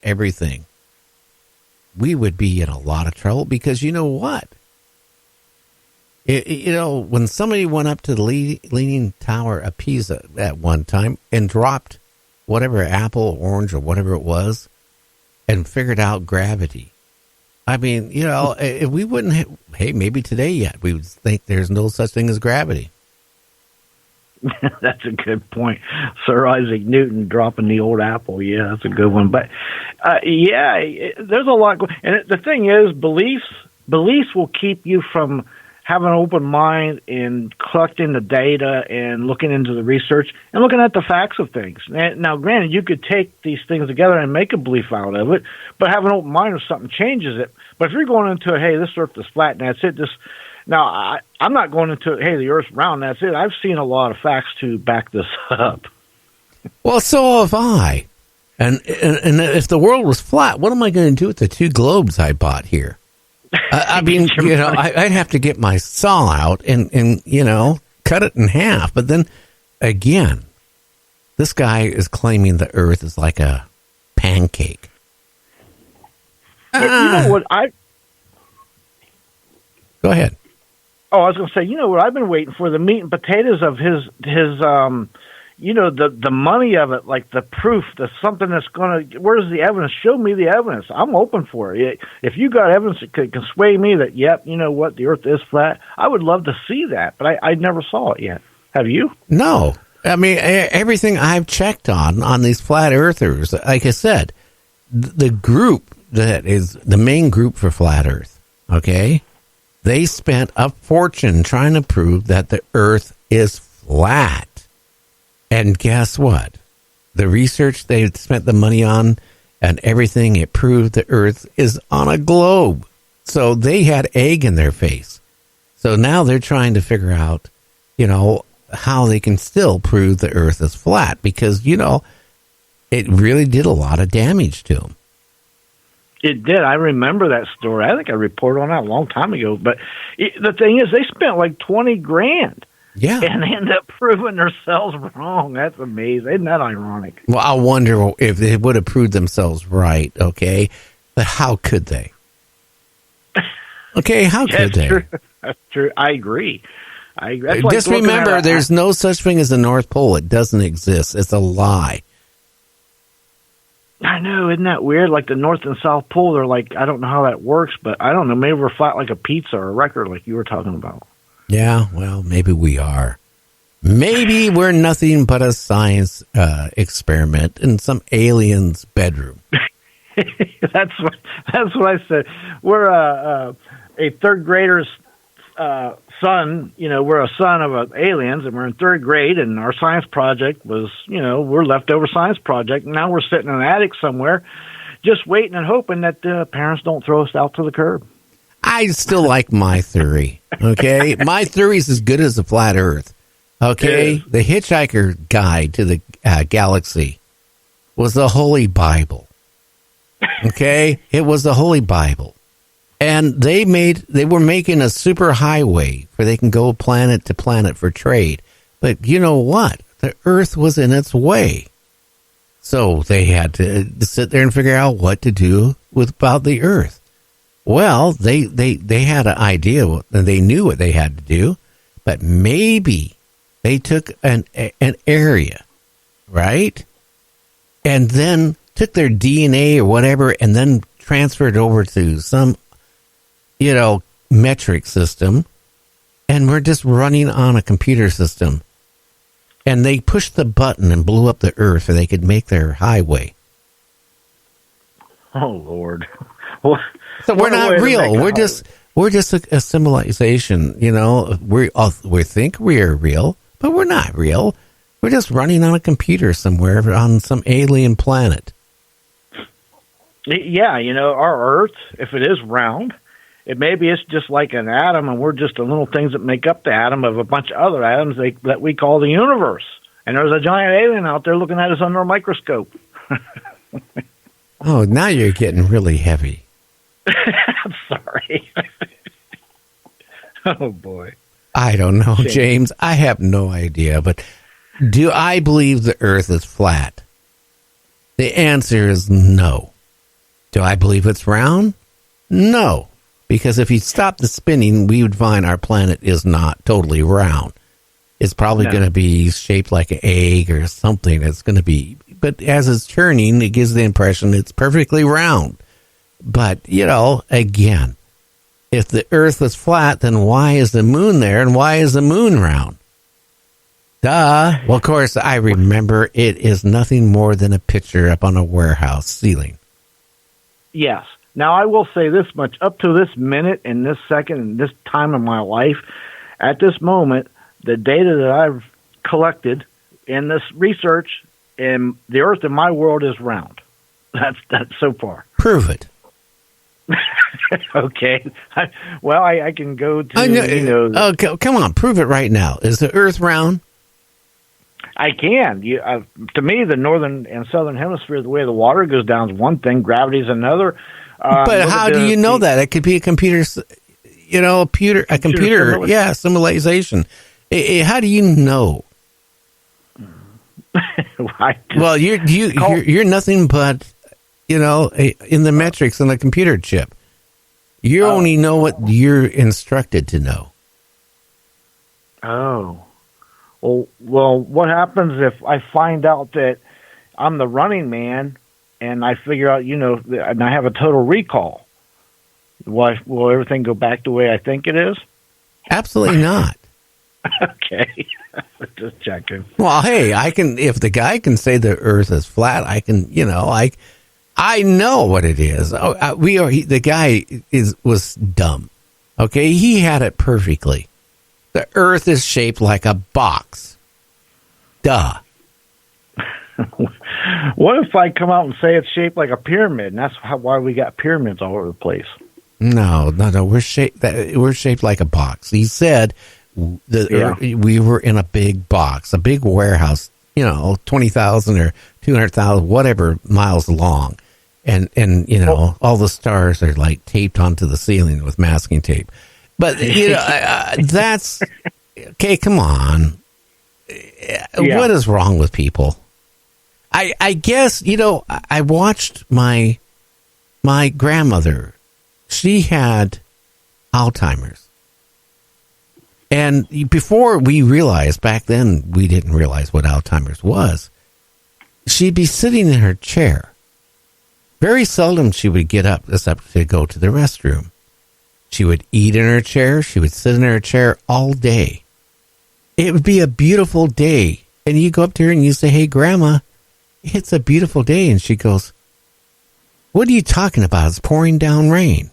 everything, we would be in a lot of trouble because you know what? When somebody went up to the Leaning Tower of Pisa at one time and dropped whatever apple, orange, or whatever it was and figured out gravity. I mean, if we wouldn't hey, maybe today yet, we would think there's no such thing as gravity. That's a good point. Sir Isaac Newton dropping the old apple. Yeah, that's a good one. But, there's a lot. And the thing is, beliefs will keep you from having an open mind and collecting the data and looking into the research and looking at the facts of things. Now, granted, you could take these things together and make a belief out of it, but have an open mind if something changes it. But if you're going into it, hey, this earth is flat and that's it, now, I'm not going into it, hey, the earth's round, that's it. I've seen a lot of facts to back this up. Well, so have I. And if the world was flat, what am I going to do with the 2 globes I bought here? I mean, I'd have to get my saw out and cut it in half. But then, again, this guy is claiming the earth is like a pancake. You know what? Go ahead. Oh, I was going to say, you know what I've been waiting for? The meat and potatoes of his the money of it, like the proof, something that's going to, where's the evidence? Show me the evidence. I'm open for it. If you got evidence that can sway me that, yep, you know what, the earth is flat, I would love to see that, but I never saw it yet. Have you? No. I mean, everything I've checked on these flat earthers, like I said, the group that is the main group for flat earth, okay? They spent a fortune trying to prove that the earth is flat. And guess what? The research they spent the money on and everything, it proved the earth is on a globe. So they had egg in their face. So now they're trying to figure out, how they can still prove the earth is flat because, it really did a lot of damage to them. It did. I remember that story. I think I reported on that a long time ago. But the thing is, they spent like $20,000. Yeah. And they end up proving themselves wrong. That's amazing. Isn't that ironic? Well, I wonder if they would have proved themselves right, okay? But how could they? Okay, how could they? True. That's true. I agree. That's just remember, there's no such thing as the North Pole. It doesn't exist. It's a lie. I know, isn't that weird? Like the North and South Pole, they're like, I don't know how that works, but I don't know, maybe we're flat like a pizza or a record like you were talking about. Yeah, well, maybe we are. Maybe we're nothing but a science experiment in some alien's bedroom. That's what I said. We're a third grader's son. We're a son of aliens, and we're in third grade, and our science project was, we're leftover science project. And now we're sitting in an attic somewhere, just waiting and hoping that the parents don't throw us out to the curb. I still like my theory, okay? My theory is as good as the flat earth, okay? The Hitchhiker Guide to the Galaxy was the Holy Bible, okay? It was the Holy Bible. And they were making a super highway where they can go planet to planet for trade. But you know what? The earth was in its way. So they had to sit there and figure out what to do about the earth. Well, they had an idea, they knew what they had to do, but maybe they took an area, right? And then took their DNA or whatever and then transferred over to some, metric system, and we're just running on a computer system. And they pushed the button and blew up the earth so they could make their highway. Oh, Lord. So we're not real. We're just a civilization. We think we are real, but we're not real. We're just running on a computer somewhere on some alien planet. Yeah, our Earth, if it is round, maybe it's just like an atom, and we're just the little things that make up the atom of a bunch of other atoms that we call the universe. And there's a giant alien out there looking at us under a microscope. Oh, now you're getting really heavy. I'm sorry. Oh, boy. I don't know, James. I have no idea. But do I believe the earth is flat? The answer is no. Do I believe it's round? No. Because if you stop the spinning, we would find our planet is not totally round. It's probably going to be shaped like an egg or something. It's going to be, but as it's turning, it gives the impression it's perfectly round. But, again, if the Earth was flat, then why is the moon there and why is the moon round? Duh. Well, of course, I remember it is nothing more than a picture up on a warehouse ceiling. Yes. Now, I will say this much. Up to this minute and this second and this time of my life, at this moment, the data that I've collected in this research, and the Earth in my world is round. That's so far. Prove it. Okay. I can go to, Okay, come on, prove it right now. Is the Earth round? I can. To me, the northern and southern hemisphere, the way the water goes down is one thing, gravity is another. But how do you know that? It could be a computer, simulation. How do you know? Well, you're nothing but, in the metrics on a computer chip. You only know what you're instructed to know. Oh. Well, what happens if I find out that I'm the running man and I figure out, and I have a total recall? Will everything go back the way I think it is? Absolutely not. Okay. Just checking. Well, hey, if the guy can say the Earth is flat, I can, I know what it is. The guy was dumb. Okay. He had it perfectly. The Earth is shaped like a box. Duh. What if I come out and say it's shaped like a pyramid, and that's why we got pyramids all over the place? No. We're shaped like a box. He said we were in a big box, a big warehouse, 20,000 or 200,000, whatever miles long, and all the stars are like taped onto the ceiling with masking tape. But, that's, okay, come on. Yeah. What is wrong with people? I guess, I watched my grandmother. She had Alzheimer's. And before we realized, back then, we didn't realize what Alzheimer's was. She'd be sitting in her chair. Very seldom she would get up except to go to the restroom. She would eat in her chair. She would sit in her chair all day. It would be a beautiful day. And you go up to her and you say, "Hey, Grandma, it's a beautiful day." And she goes, "What are you talking about? It's pouring down rain."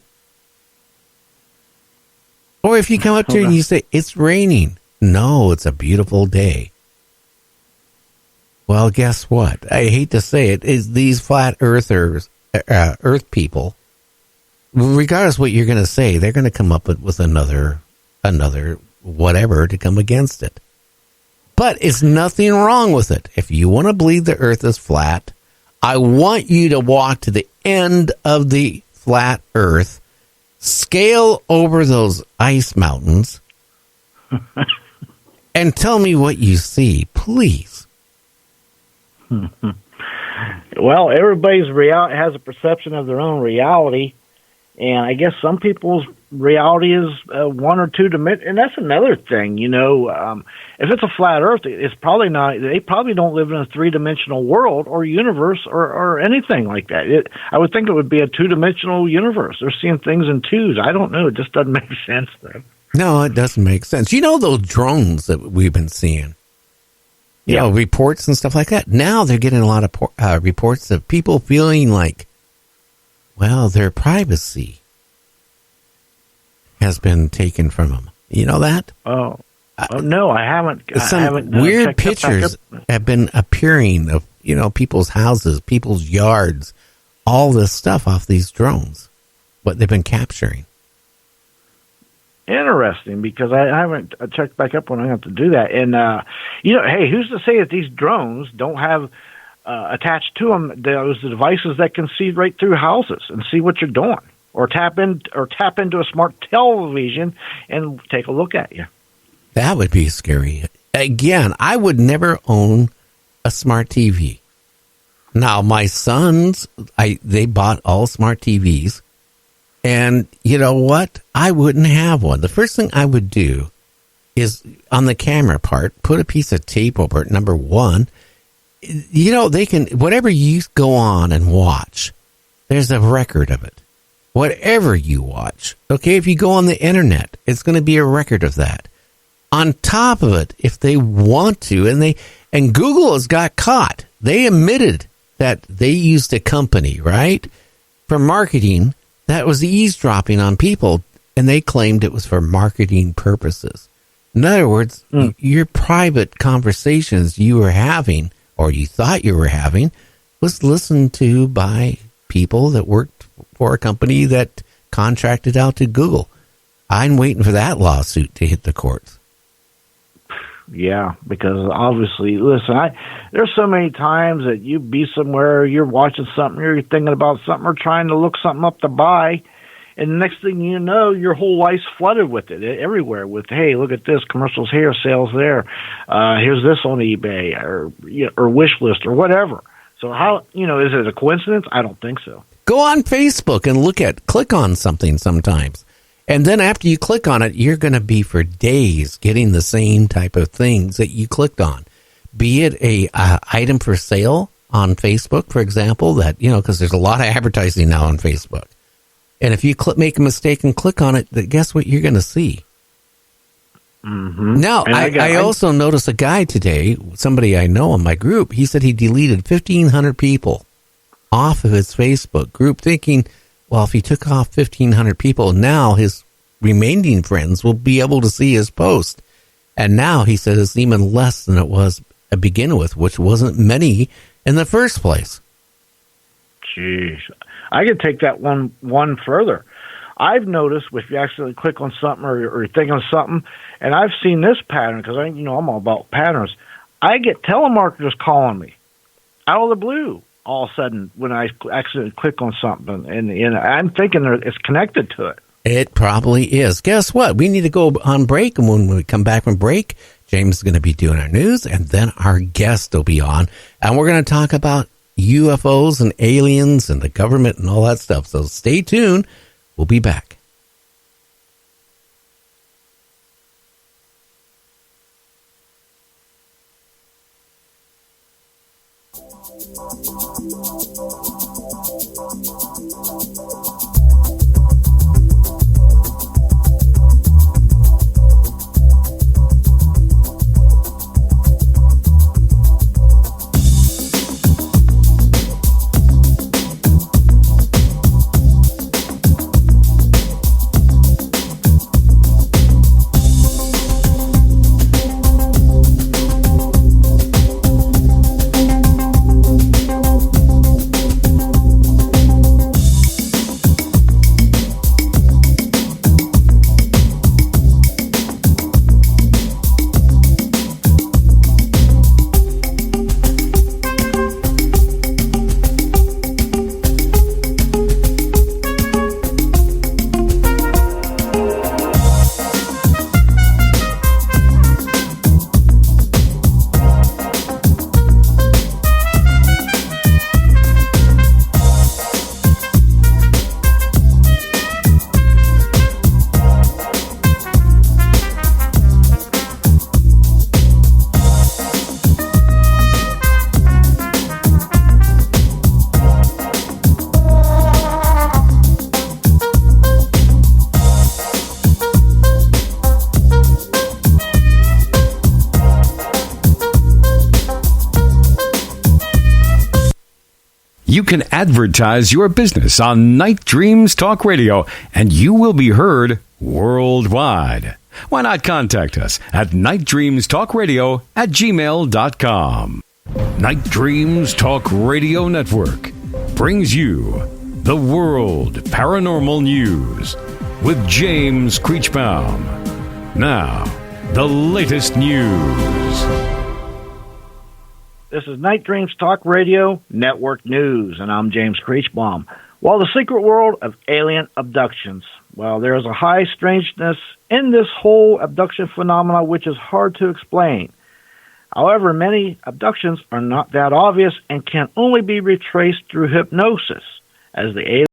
Or if you come up to her and you say, "It's raining." "No, it's a beautiful day." Well, guess what? I hate to say it, is these flat earthers, earth people, regardless of what you're going to say, they're going to come up with another whatever to come against it. But it's nothing wrong with it. If you want to believe the Earth is flat, I want you to walk to the end of the flat Earth, scale over those ice mountains, and tell me what you see, please. Well, everybody's has a perception of their own reality. And I guess some people's reality is one or two dimensions, and that's another thing. If it's a flat Earth, it's probably not. They probably don't live in a three-dimensional world or universe or anything like that. I would think it would be a two-dimensional universe. They're seeing things in twos. I don't know. It just doesn't make sense, though. No, it doesn't make sense. Those drones that we've been seeing, reports and stuff like that. Now they're getting a lot of reports of people feeling like, well, their privacy has been taken from them. You know that? Oh no, I haven't. Some weird pictures have been appearing of, people's houses, people's yards, all this stuff off these drones, what they've been capturing. Interesting, because I haven't checked back up when I have to do that. And, hey, who's to say that these drones don't have attached to them those devices that can see right through houses and see what you're doing, or tap into a smart television and take a look at you. That would be scary. Again, I would never own a smart TV. Now, my sons, they bought all smart TVs. And you know what? I wouldn't have one. The first thing I would do is, on the camera part, put a piece of tape over it, number one. You know, they can, whatever you go on and watch, there's a record of it. Whatever you watch, okay? If you go on the internet, it's going to be a record of that. On top of it, if they want to, and Google has got caught. They admitted that they used a company, right, for marketing that was eavesdropping on people, and they claimed it was for marketing purposes. In other words, your private conversations you were having, or you thought you were having, was listened to by people that worked for a company that contracted out to Google. I'm waiting for that lawsuit to hit the courts. Yeah, because obviously, listen, there's so many times that you be somewhere, you're watching something, you're thinking about something, or trying to look something up to buy, and the next thing you know, your whole life's flooded with it everywhere. With, hey, look at this, commercials here, sales there, here's this on eBay, or wish list, or whatever. So how, is it a coincidence? I don't think so. Go on Facebook and click on something sometimes. And then after you click on it, you're going to be for days getting the same type of things that you clicked on. Be it a item for sale on Facebook, for example, that, because there's a lot of advertising now on Facebook. And if you make a mistake and click on it, guess what you're going to see? Mm-hmm. Now, I also noticed a guy today, somebody I know in my group, he said he deleted 1,500 people off of his Facebook group, thinking, well, if he took off 1,500 people, now his remaining friends will be able to see his post. And now he said it's even less than it was to begin with, which wasn't many in the first place. Jeez. I could take that one further. I've noticed if you actually click on something or think on something, and I've seen this pattern because I'm all about patterns. I get telemarketers calling me out of the blue all of a sudden when I accidentally click on something, and I'm thinking it's connected to it. It probably is. Guess what? We need to go on break, and when we come back from break, James is going to be doing our news, and then our guest will be on, and we're going to talk about UFOs and aliens and the government and all that stuff. So stay tuned. We'll be back. You can advertise your business on Night Dreams Talk Radio, and you will be heard worldwide. Why not contact us at nightdreamstalkradio@gmail.com. Night Dreams Talk Radio Network brings you the World Paranormal News with James Creechbaum. Now, the latest news. This is Night Dreams Talk Radio Network News, and I'm James Creechbaum. Well, the secret world of alien abductions. Well, there is a high strangeness in this whole abduction phenomenon which is hard to explain. However, many abductions are not that obvious and can only be retraced through hypnosis, as the